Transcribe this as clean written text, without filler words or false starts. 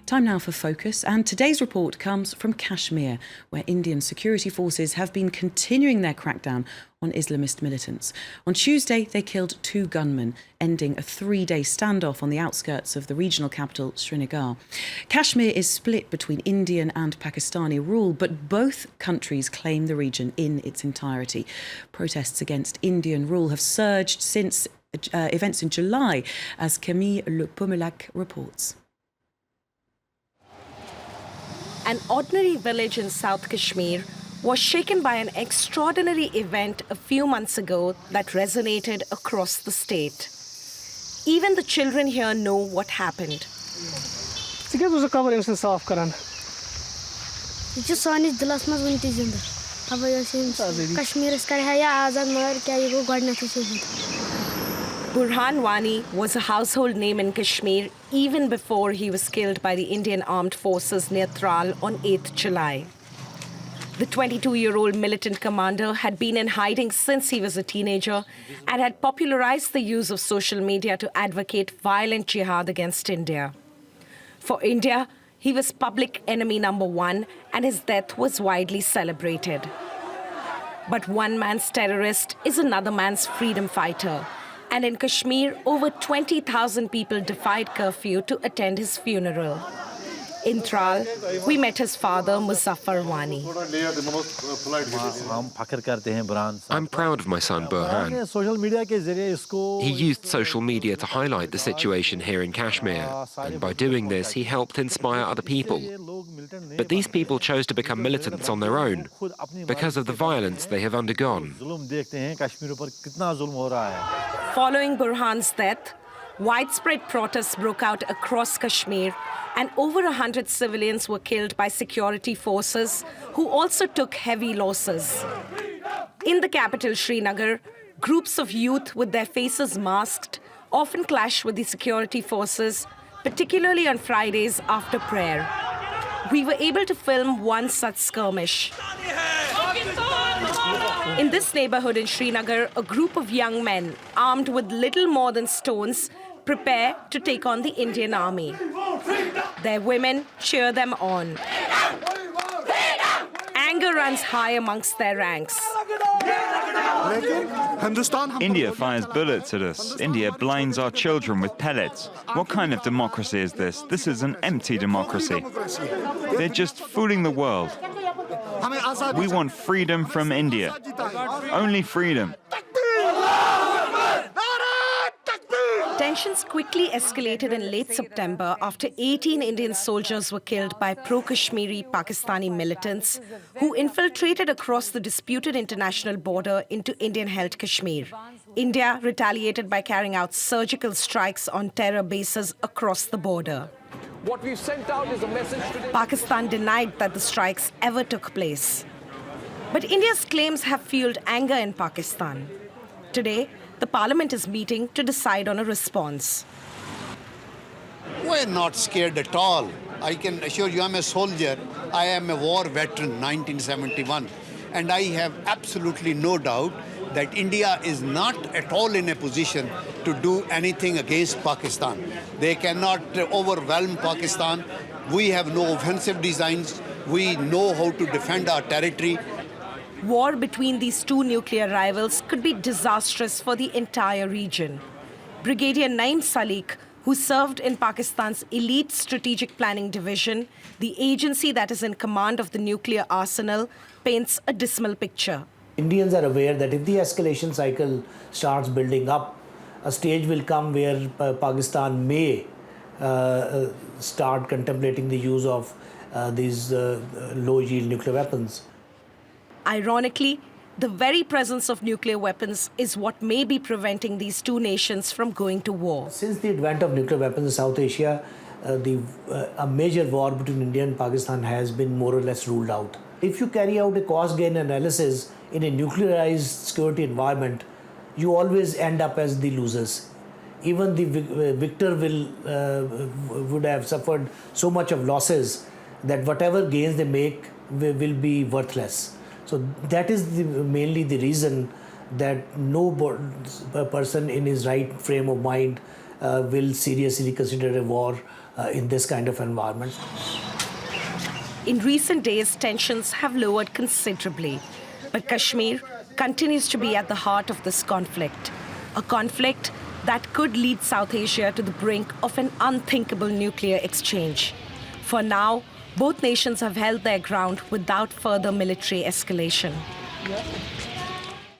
Time now for Focus, and today's report comes from Kashmir, where Indian security forces have been continuing their crackdown on Islamist militants. On Tuesday, they killed 2 gunmen, ending a 3-day standoff on the outskirts of the regional capital, Srinagar. Kashmir is split between Indian and Pakistani rule, but both countries claim the region in its entirety. Protests against Indian rule have surged since events in July, as Camille Le Pomelac reports. An ordinary village in South Kashmir was shaken by an extraordinary event a few months ago that resonated across the state. Even the children here know what happened. Burhan Wani was a household name in Kashmir even before he was killed by the Indian Armed Forces near Tral on 8th July. The 22-year-old militant commander had been in hiding since he was a teenager and had popularized the use of social media to advocate violent jihad against India. For India, he was public enemy number 1 and his death was widely celebrated. But one man's terrorist is another man's freedom fighter. And in Kashmir, over 20,000 people defied curfew to attend his funeral. In Tral, we met his father, Muzaffar Wani. I'm proud of my son, Burhan. He used social media to highlight the situation here in Kashmir, and by doing this, he helped inspire other people. But these people chose to become militants on their own because of the violence they have undergone. Following Burhan's death, widespread protests broke out across Kashmir, and over 100 civilians were killed by security forces, who also took heavy losses. In the capital, Srinagar, groups of youth with their faces masked often clash with the security forces, particularly on Fridays after prayer. We were able to film one such skirmish. In this neighborhood in Srinagar, a group of young men, armed with little more than stones, prepare to take on the Indian army. Their women cheer them on. Anger runs high amongst their ranks. India fires bullets at us. India blinds our children with pellets. What kind of democracy is this? This is an empty democracy. They're just fooling the world. We want freedom from India. Only freedom. Tensions quickly escalated in late September after 18 Indian soldiers were killed by pro-Kashmiri Pakistani militants who infiltrated across the disputed international border into Indian-held Kashmir. India retaliated by carrying out surgical strikes on terror bases across the border. What we've sent out is a message today. Pakistan denied that the strikes ever took place. But India's claims have fueled anger in Pakistan. Today, the parliament is meeting to decide on a response. We're not scared at all. I can assure you, I'm a soldier. I am a war veteran, 1971. And I have absolutely no doubt that India is not at all in a position to do anything against Pakistan. They cannot overwhelm Pakistan. We have no offensive designs. We know how to defend our territory. War between these two nuclear rivals could be disastrous for the entire region. Brigadier Naeem Salik, who served in Pakistan's elite strategic planning division, the agency that is in command of the nuclear arsenal, paints a dismal picture. Indians are aware that if the escalation cycle starts building up, a stage will come where Pakistan may start contemplating the use of these low-yield nuclear weapons. Ironically, the very presence of nuclear weapons is what may be preventing these two nations from going to war. Since the advent of nuclear weapons in South Asia, a major war between India and Pakistan has been more or less ruled out. If you carry out a cost-gain analysis in a nuclearized security environment, you always end up as the losers. Even the victor would have suffered so much of losses that whatever gains they make will be worthless. So that is mainly the reason that no person in his right frame of mind will seriously consider a war in this kind of environment. In recent days, tensions have lowered considerably, but Kashmir continues to be at the heart of this conflict, a conflict that could lead South Asia to the brink of an unthinkable nuclear exchange. For now, both nations have held their ground without further military escalation.